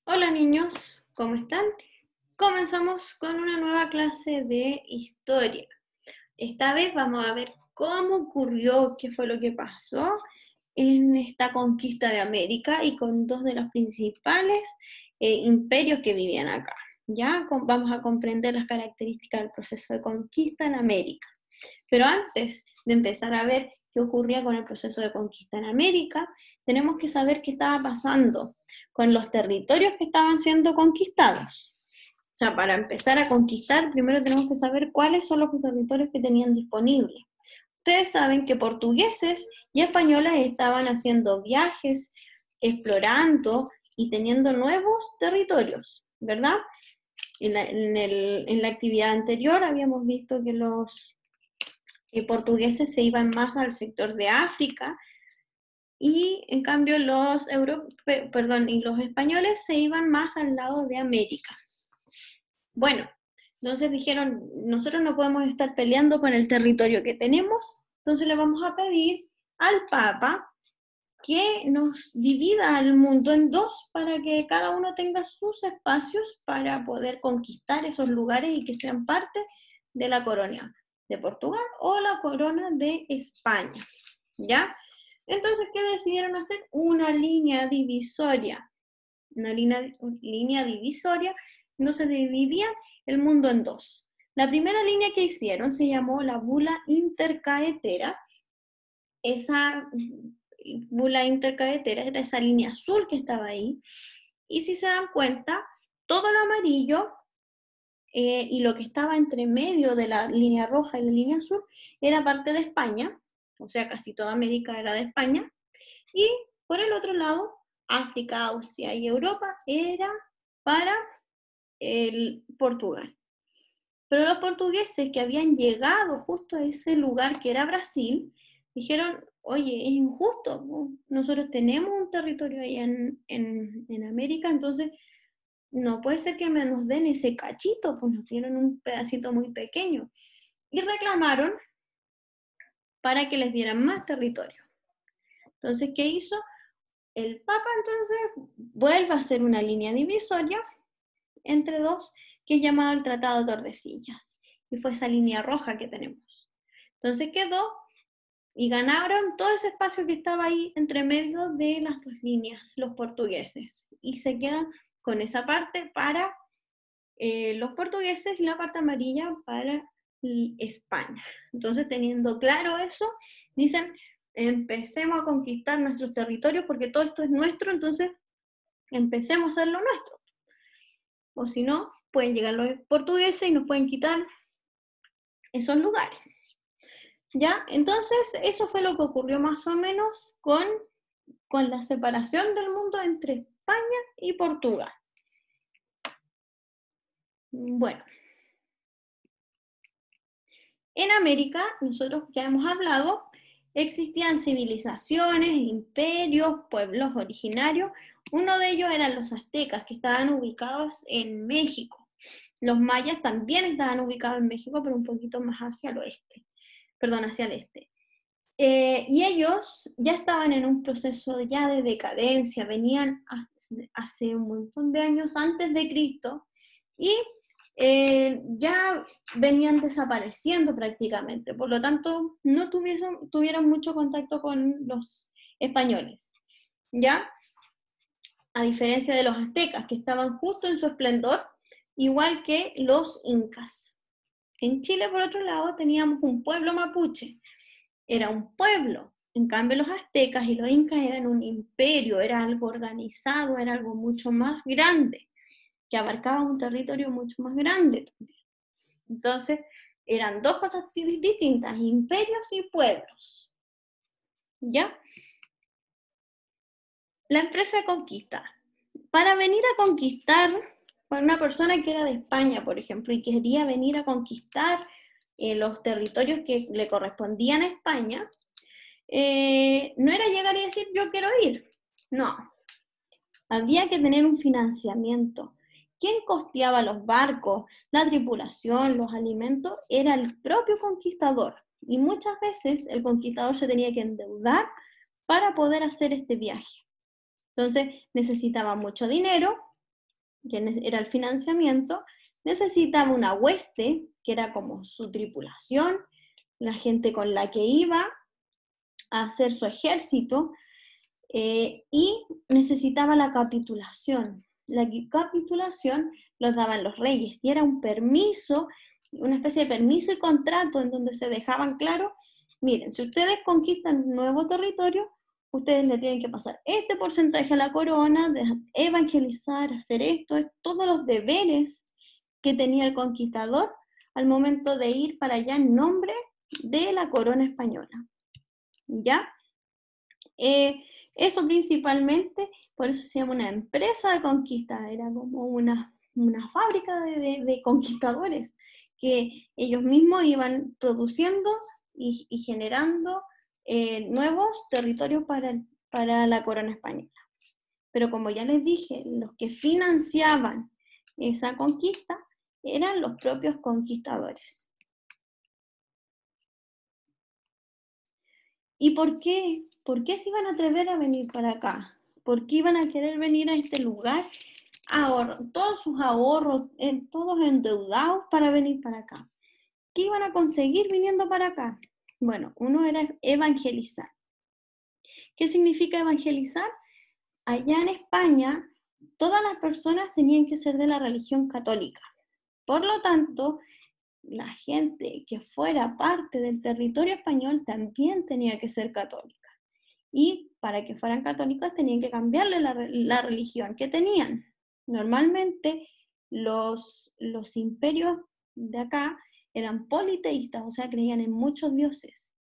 Hola niños, ¿cómo están? Comenzamos con una nueva clase de historia. Esta vez vamos a ver cómo ocurrió, qué fue lo que pasó en esta conquista de América y con dos de los principales imperios que vivían acá. Vamos a comprender las características del proceso de conquista en América. Pero antes de empezar a ver qué ocurría con el proceso de conquista en América, tenemos que saber qué estaba pasando con los territorios que estaban siendo conquistados. O sea, para empezar a conquistar, primero tenemos que saber cuáles son los territorios que tenían disponibles. Ustedes saben que portugueses y españoles estaban haciendo viajes, explorando y teniendo nuevos territorios, ¿verdad? En la actividad anterior habíamos visto que los portugueses se iban más al sector de África y en cambio los españoles se iban más al lado de América. Bueno, entonces dijeron, nosotros no podemos estar peleando con el territorio que tenemos, entonces le vamos a pedir al Papa que nos divida al mundo en dos para que cada uno tenga sus espacios para poder conquistar esos lugares y que sean parte de la corona de Portugal o la corona de España, ¿ya? Entonces, ¿qué decidieron hacer? Una línea divisoria, línea divisoria, no se dividía el mundo en dos. La primera línea que hicieron se llamó la bula intercaetera. Esa bula intercaetera era esa línea azul que estaba ahí, y si se dan cuenta, todo lo amarillo y lo que estaba entre medio de la línea roja y la línea azul era parte de España, o sea, casi toda América era de España, y por el otro lado, África, Asia y Europa era para el Portugal. Pero los portugueses que habían llegado justo a ese lugar que era Brasil, dijeron, oye, es injusto, ¿no? Nosotros tenemos un territorio allá en América, entonces no puede ser que nos den ese cachito, pues nos dieron un pedacito muy pequeño. Y reclamaron para que les dieran más territorio. Entonces, ¿qué hizo? El Papa entonces vuelve a hacer una línea divisoria entre dos, que es llamado el Tratado de Tordesillas. Y fue esa línea roja que tenemos. Entonces quedó y ganaron todo ese espacio que estaba ahí entre medio de las dos líneas, los portugueses. Y se quedan con esa parte para los portugueses y la parte amarilla para España. Entonces, teniendo claro eso, dicen, empecemos a conquistar nuestros territorios porque todo esto es nuestro, entonces empecemos a hacer lo nuestro. O si no, pueden llegar los portugueses y nos pueden quitar esos lugares. ¿Ya? Entonces, eso fue lo que ocurrió más o menos con la separación del mundo entre España y Portugal. Bueno, en América, nosotros ya hemos hablado, existían civilizaciones, imperios, pueblos originarios. Uno de ellos eran los aztecas, que estaban ubicados en México. Los mayas también estaban ubicados en México, pero un poquito más hacia el oeste, perdón, hacia el este. Y ellos ya estaban en un proceso ya de decadencia, venían hace un montón de años antes de Cristo, y ya venían desapareciendo prácticamente, por lo tanto no tuvieron mucho contacto con los españoles, ¿ya? A diferencia de los aztecas, que estaban justo en su esplendor, igual que los incas. En Chile, por otro lado, teníamos un pueblo mapuche, era un pueblo. En cambio, los aztecas y los incas eran un imperio, era algo organizado, era algo mucho más grande, que abarcaba un territorio mucho más grande también. Entonces, eran dos cosas distintas, imperios y pueblos. ¿Ya? La empresa de conquista. Para venir a conquistar, para una persona que era de España, por ejemplo, y quería venir a conquistar los territorios que le correspondían a España, no era llegar y decir yo quiero ir, no, había que tener un financiamiento. ¿Quién costeaba los barcos, la tripulación, los alimentos? Era el propio conquistador. Y muchas veces el conquistador se tenía que endeudar para poder hacer este viaje. Entonces necesitaba mucho dinero que era el financiamiento, necesitaba una hueste, que era como su tripulación, la gente con la que iba a hacer su ejército, y necesitaba la capitulación. La capitulación los daban los reyes, y era un permiso, una especie de permiso y contrato en donde se dejaban claro, miren, si ustedes conquistan un nuevo territorio, ustedes le tienen que pasar este porcentaje a la corona, de evangelizar, hacer esto, todos los deberes que tenía el conquistador al momento de ir para allá en nombre de la corona española. ¿Ya? Eso principalmente, por eso se llama una empresa de conquista, era como una fábrica de conquistadores, que ellos mismos iban produciendo y generando nuevos territorios para la corona española. Pero como ya les dije, los que financiaban esa conquista eran los propios conquistadores. ¿Y por qué? ¿Por qué se iban a atrever a venir para acá? ¿Por qué iban a querer venir a este lugar? Todos sus ahorros, todos endeudados para venir para acá. ¿Qué iban a conseguir viniendo para acá? Bueno, uno era evangelizar. ¿Qué significa evangelizar? Allá en España, todas las personas tenían que ser de la religión católica. Por lo tanto, la gente que fuera parte del territorio español también tenía que ser católica. Y para que fueran católicos tenían que cambiarle la religión que tenían. Normalmente los imperios de acá eran politeístas, o sea, creían en muchos dioses.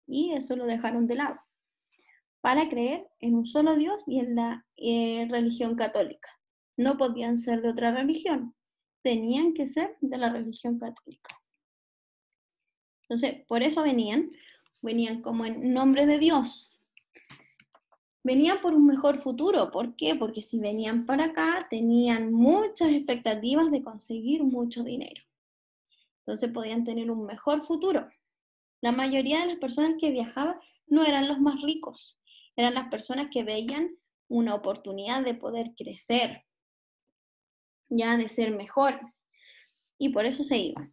Y eso lo dejaron de lado para creer en un solo Dios y en la religión católica. No podían ser de otra religión, tenían que ser de la religión católica. Entonces, por eso venían como en nombre de Dios. Venían por un mejor futuro. ¿Por qué? Porque si venían para acá, tenían muchas expectativas de conseguir mucho dinero. Entonces podían tener un mejor futuro. La mayoría de las personas que viajaban no eran los más ricos, eran las personas que veían una oportunidad de poder crecer, ya de ser mejores. Y por eso se iban.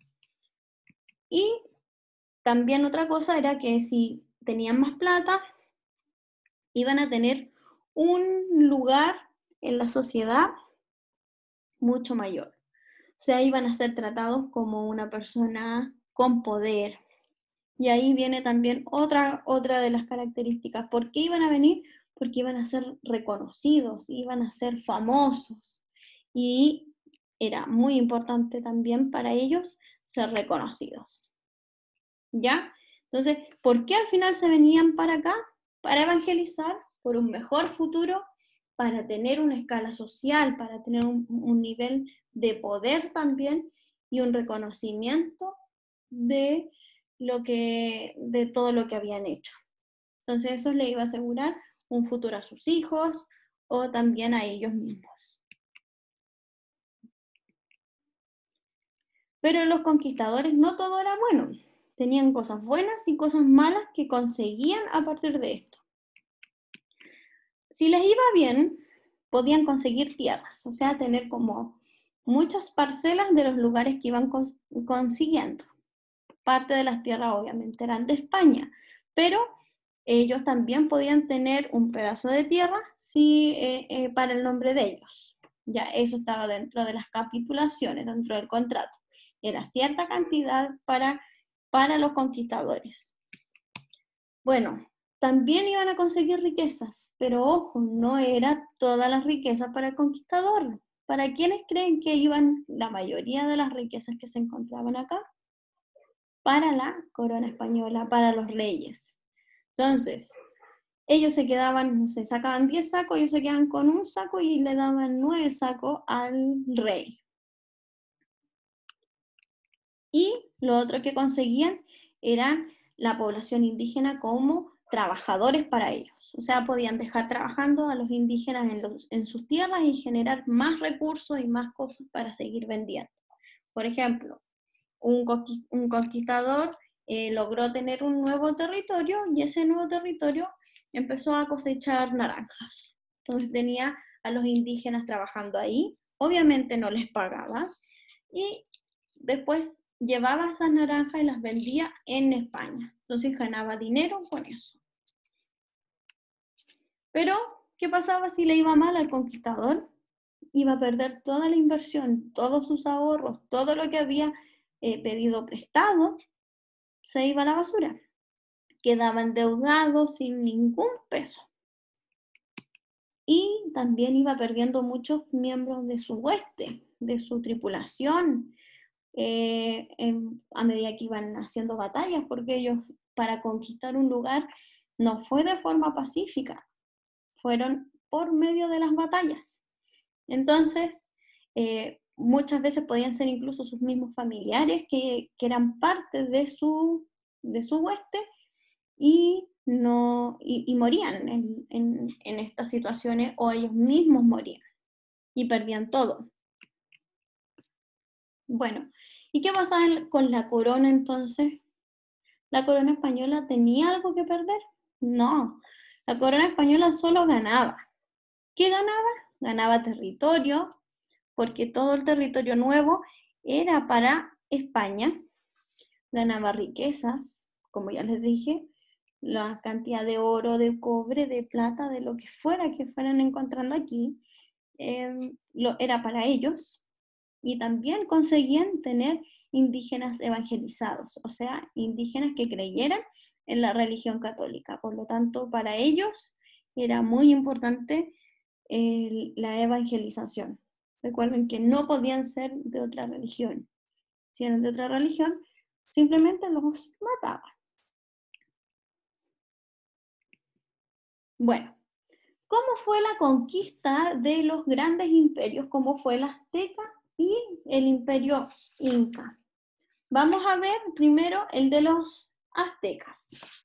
Y también otra cosa era que si tenían más plata, iban a tener un lugar en la sociedad mucho mayor. O sea, iban a ser tratados como una persona con poder. Y ahí viene también otra de las características. ¿Por qué iban a venir? Porque iban a ser reconocidos, iban a ser famosos. Y era muy importante también para ellos ser reconocidos. ¿Ya? Entonces, ¿por qué al final se venían para acá? Para evangelizar, por un mejor futuro, para tener una escala social, para tener un nivel de poder también y un reconocimiento de todo lo que habían hecho. Entonces eso le iba a asegurar un futuro a sus hijos o también a ellos mismos. Pero los conquistadores no todo era bueno. Tenían cosas buenas y cosas malas que conseguían a partir de esto. Si les iba bien, podían conseguir tierras, o sea, tener como muchas parcelas de los lugares que iban consiguiendo. Parte de las tierras obviamente eran de España, pero ellos también podían tener un pedazo de tierra para el nombre de ellos. Ya eso estaba dentro de las capitulaciones, dentro del contrato. Era cierta cantidad para los conquistadores. Bueno, también iban a conseguir riquezas, pero ojo, no era todas las riquezas para el conquistador. ¿Para quiénes creen que iban la mayoría de las riquezas que se encontraban acá? Para la corona española, para los reyes. Entonces, ellos se sacaban 10 sacos, ellos se quedaban con un saco y le daban 9 sacos al rey. Y lo otro que conseguían eran la población indígena como trabajadores para ellos. O sea, podían dejar trabajando a los indígenas en sus tierras y generar más recursos y más cosas para seguir vendiendo. Por ejemplo, un conquistador logró tener un nuevo territorio y ese nuevo territorio empezó a cosechar naranjas. Entonces tenía a los indígenas trabajando ahí obviamente no les pagaba, y después llevaba esas naranjas y las vendía en España. Entonces ganaba dinero con eso. Pero, ¿qué pasaba si le iba mal al conquistador? Iba a perder toda la inversión, todos sus ahorros, todo lo que había pedido prestado, se iba a la basura. Quedaba endeudado sin ningún peso. Y también iba perdiendo muchos miembros de su hueste, de su tripulación, a medida que iban haciendo batallas, porque ellos para conquistar un lugar no fue de forma pacífica, fueron por medio de las batallas. Entonces, muchas veces podían ser incluso sus mismos familiares que eran parte de su hueste y, no, y morían en estas situaciones, o ellos mismos morían y perdían todo. Bueno, ¿y qué pasaba con la corona entonces? ¿La corona española tenía algo que perder? No, la corona española solo ganaba. ¿Qué ganaba? Ganaba territorio, porque todo el territorio nuevo era para España. Ganaba riquezas, como ya les dije, la cantidad de oro, de cobre, de plata, de lo que fuera que fueran encontrando aquí, era para ellos. Y también conseguían tener indígenas evangelizados, o sea, indígenas que creyeran en la religión católica. Por lo tanto, para ellos era muy importante la evangelización. Recuerden que no podían ser de otra religión. Si eran de otra religión, simplemente los mataban. Bueno, ¿cómo fue la conquista de los grandes imperios, como fue el Azteca y el Imperio Inca? Vamos a ver primero el de los aztecas.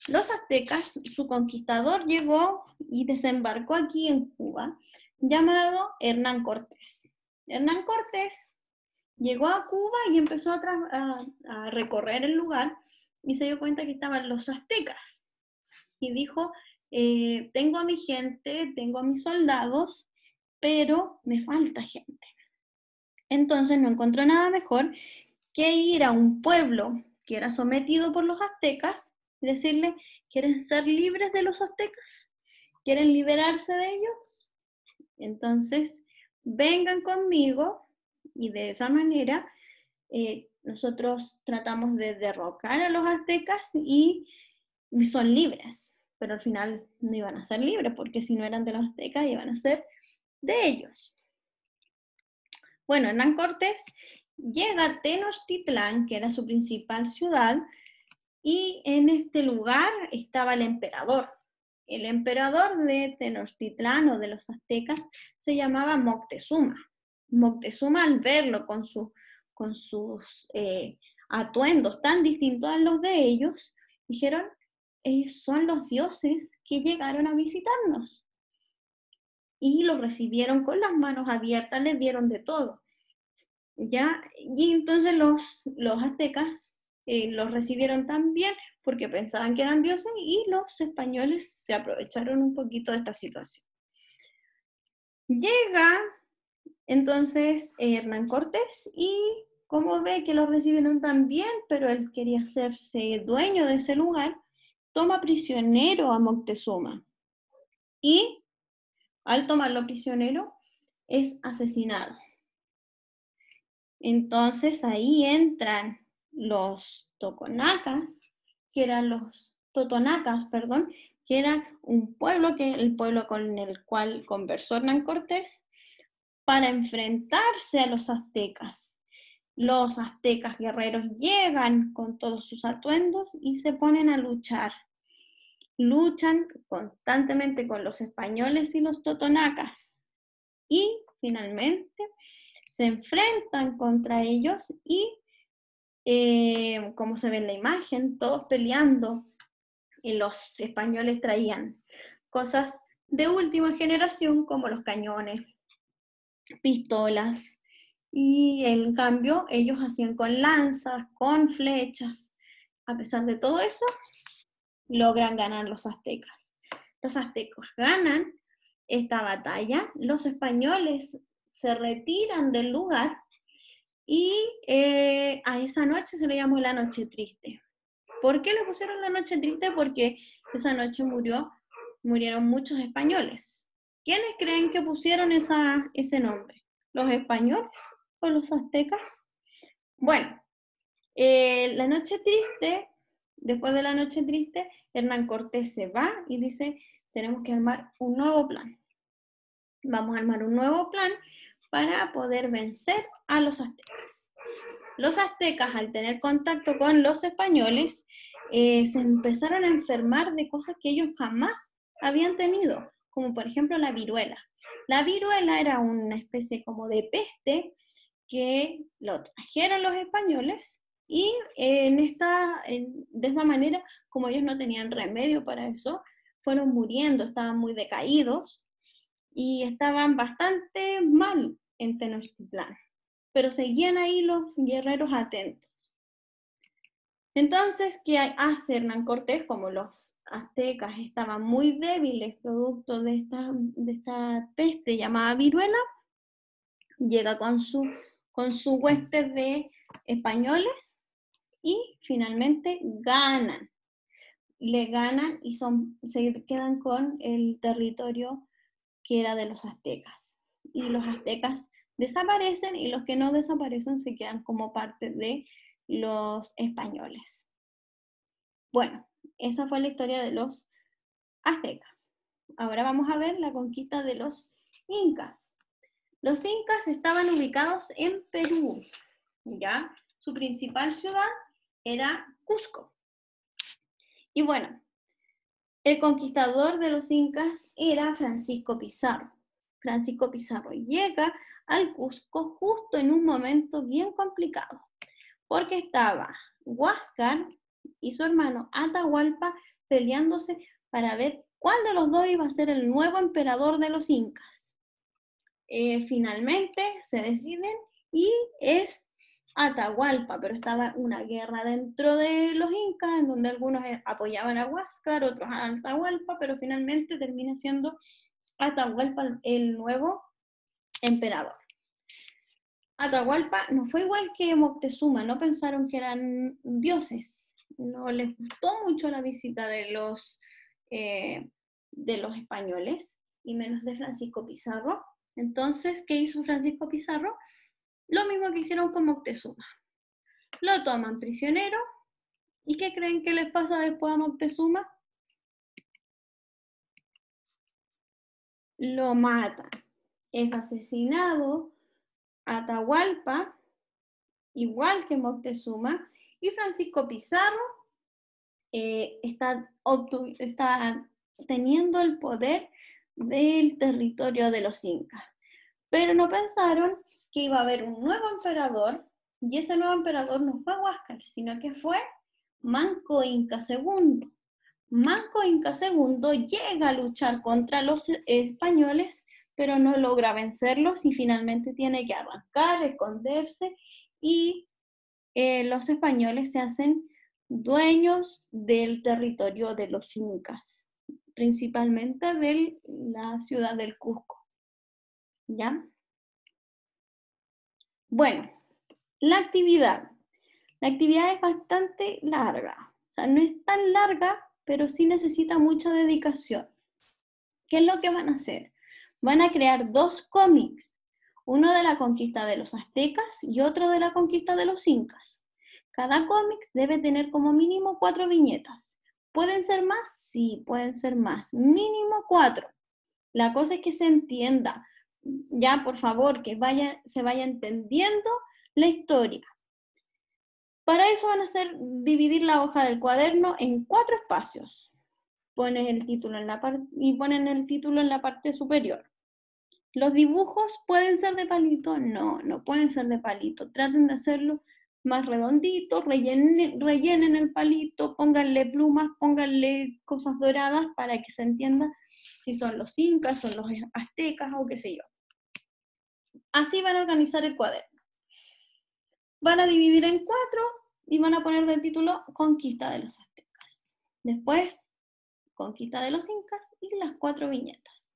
Los aztecas, su conquistador llegó y desembarcó aquí en Cuba, llamado Hernán Cortés. Hernán Cortés llegó a Cuba y empezó a recorrer el lugar y se dio cuenta que estaban los aztecas. Y dijo, tengo a mi gente, tengo a mis soldados, pero me falta gente. Entonces no encontró nada mejor que ir a un pueblo que era sometido por los aztecas y decirle, ¿quieren ser libres de los aztecas? ¿Quieren liberarse de ellos? Entonces, vengan conmigo y de esa manera nosotros tratamos de derrocar a los aztecas y son libres, pero al final no iban a ser libres porque si no eran de los aztecas iban a ser de ellos. Bueno, Hernán Cortés llega a Tenochtitlán, que era su principal ciudad, y en este lugar estaba el emperador. El emperador de Tenochtitlán o de los aztecas se llamaba Moctezuma. Moctezuma, al verlo con sus atuendos tan distintos a los de ellos, dijeron, son los dioses que llegaron a visitarnos. Y lo recibieron con las manos abiertas, les dieron de todo. ¿Ya? Y entonces los aztecas los recibieron tan bien porque pensaban que eran dioses y los españoles se aprovecharon un poquito de esta situación. Llega entonces Hernán Cortés y como ve que los recibieron tan bien, pero él quería hacerse dueño de ese lugar, toma prisionero a Moctezuma y al tomarlo prisionero es asesinado. Entonces ahí entran los totonacas, que eran un pueblo, el pueblo con el cual conversó Hernán Cortés, para enfrentarse a los aztecas. Los aztecas guerreros llegan con todos sus atuendos y se ponen a luchar. Luchan constantemente con los españoles y los totonacas. Y finalmente se enfrentan contra ellos y, como se ve en la imagen, todos peleando. Y los españoles traían cosas de última generación como los cañones, pistolas, y en cambio ellos hacían con lanzas, con flechas. A pesar de todo eso, logran ganar los aztecas. Los aztecos ganan esta batalla, los españoles se retiran del lugar y a esa noche se le llamó la noche triste. ¿Por qué le pusieron la noche triste? Porque esa noche murieron muchos españoles. ¿Quiénes creen que pusieron ese nombre? ¿Los españoles o los aztecas? Bueno, la noche triste, después de la noche triste, Hernán Cortés se va y dice, tenemos que armar un nuevo plan. Vamos a armar un nuevo plan para poder vencer a los aztecas. Los aztecas, al tener contacto con los españoles, se empezaron a enfermar de cosas que ellos jamás habían tenido, como por ejemplo la viruela. La viruela era una especie como de peste que lo trajeron los españoles y de esa manera, como ellos no tenían remedio para eso, fueron muriendo, estaban muy decaídos y estaban bastante mal en Tenochtitlán, pero seguían ahí los guerreros atentos. Entonces, ¿qué hace Hernán Cortés? Como los aztecas estaban muy débiles producto de esta peste llamada viruela, llega con su hueste de españoles y finalmente ganan. Le ganan y se quedan con el territorio que era de los aztecas. Y los aztecas desaparecen y los que no desaparecen se quedan como parte de los españoles. Bueno, esa fue la historia de los aztecas. Ahora vamos a ver la conquista de los incas. Los incas estaban ubicados en Perú, ¿ya? Su principal ciudad era Cusco. Y bueno, el conquistador de los incas era Francisco Pizarro. Francisco Pizarro llega al Cusco justo en un momento bien complicado, porque estaba Huáscar y su hermano Atahualpa peleándose para ver cuál de los dos iba a ser el nuevo emperador de los incas. Finalmente se deciden y es Atahualpa, pero estaba una guerra dentro de los incas, en donde algunos apoyaban a Huáscar, otros a Atahualpa, pero finalmente termina siendo Atahualpa el nuevo emperador. Atahualpa no fue igual que Moctezuma, no pensaron que eran dioses, no les gustó mucho la visita de los españoles, y menos de Francisco Pizarro. Entonces, ¿qué hizo Francisco Pizarro? Lo mismo que hicieron con Moctezuma. Lo toman prisionero, ¿y qué creen que les pasa después a Moctezuma? Lo matan. Es asesinado Atahualpa, igual que Moctezuma, y Francisco Pizarro está teniendo el poder del territorio de los incas. Pero no pensaron que iba a haber un nuevo emperador, y ese nuevo emperador no fue Huáscar, sino que fue Manco Inca II. Manco Inca II llega a luchar contra los españoles, pero no logra vencerlos y finalmente tiene que arrancar, esconderse, y los españoles se hacen dueños del territorio de los incas, principalmente de la ciudad del Cusco. ¿Ya? Bueno, la actividad. La actividad es bastante larga. O sea, no es tan larga, pero sí necesita mucha dedicación. ¿Qué es lo que van a hacer? Van a crear 2 cómics, uno de la conquista de los aztecas y otro de la conquista de los incas. Cada cómic debe tener como mínimo 4 viñetas. ¿Pueden ser más? Sí, pueden ser más. Mínimo 4. La cosa es que se entienda. Ya, por favor, que se vaya entendiendo la historia. Para eso van a hacer dividir la hoja del cuaderno en 4 espacios. Ponen el título ponen el título en la parte superior. ¿Los dibujos pueden ser de palito? No, no pueden ser de palito. Traten de hacerlo más redondito, rellenen el palito, pónganle plumas, pónganle cosas doradas para que se entienda si son los incas, son los aztecas o qué sé yo. Así van a organizar el cuaderno. Van a dividir en 4 y van a poner de título Conquista de los aztecas. Después, Conquista de los incas y las 4 viñetas.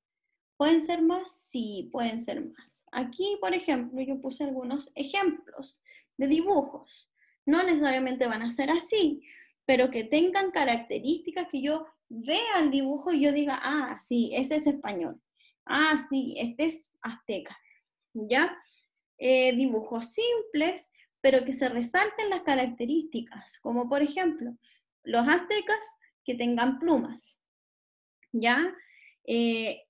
¿Pueden ser más? Sí, pueden ser más. Aquí, por ejemplo, yo puse algunos ejemplos de dibujos. No necesariamente van a ser así, pero que tengan características que yo vea el dibujo y yo diga, ah, sí, ese es español. Ah, sí, este es azteca. ¿Ya? Dibujos simples, pero que se resalten las características, como por ejemplo, los aztecas que tengan plumas, ¿ya?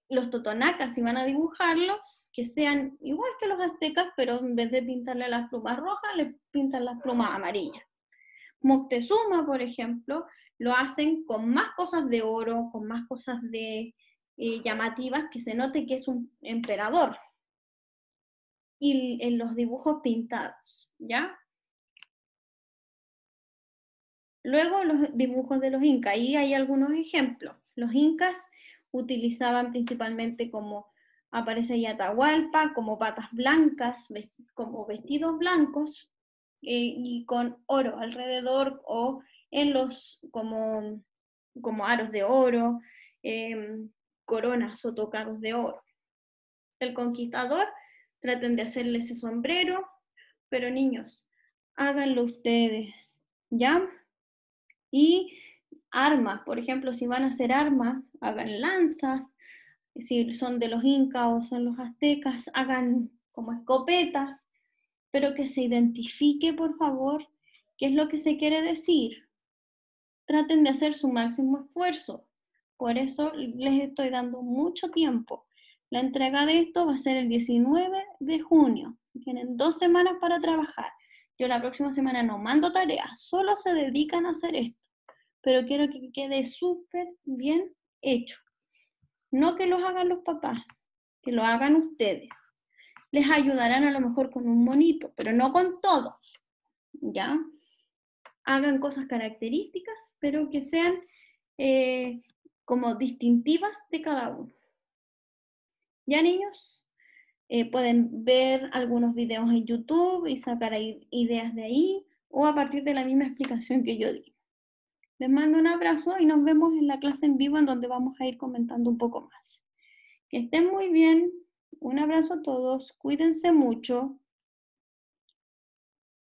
Los totonacas, si van a dibujarlos, que sean igual que los aztecas, pero en vez de pintarle las plumas rojas, le pintan las plumas amarillas. Moctezuma, por ejemplo, lo hacen con más cosas de oro, con más cosas de llamativas, que se note que es un emperador. Y en los dibujos pintados, ¿ya? Luego los dibujos de los incas, ahí hay algunos ejemplos. Los incas utilizaban principalmente, como aparece ahí, Atahualpa, como patas blancas, como vestidos blancos y con oro alrededor o en los como aros de oro, coronas o tocados de oro. El conquistador, traten de hacerle ese sombrero, pero niños, háganlo ustedes, ¿ya? Y armas, por ejemplo, si van a hacer armas, hagan lanzas, si son de los incas o son los aztecas, hagan como escopetas, pero que se identifique, por favor, qué es lo que se quiere decir. Traten de hacer su máximo esfuerzo. Por eso les estoy dando mucho tiempo. La entrega de esto va a ser el 19 de junio. Tienen 2 semanas para trabajar. Yo la próxima semana no mando tareas, solo se dedican a hacer esto. Pero quiero que quede súper bien hecho. No que los hagan los papás, que lo hagan ustedes. Les ayudarán a lo mejor con un monito, pero no con todos, ¿ya? Hagan cosas características, pero que sean como distintivas de cada uno. ¿Ya, niños? Pueden ver algunos videos en YouTube y sacar ideas de ahí, o a partir de la misma explicación que yo di. Les mando un abrazo y nos vemos en la clase en vivo en donde vamos a ir comentando un poco más. Que estén muy bien. Un abrazo a todos. Cuídense mucho.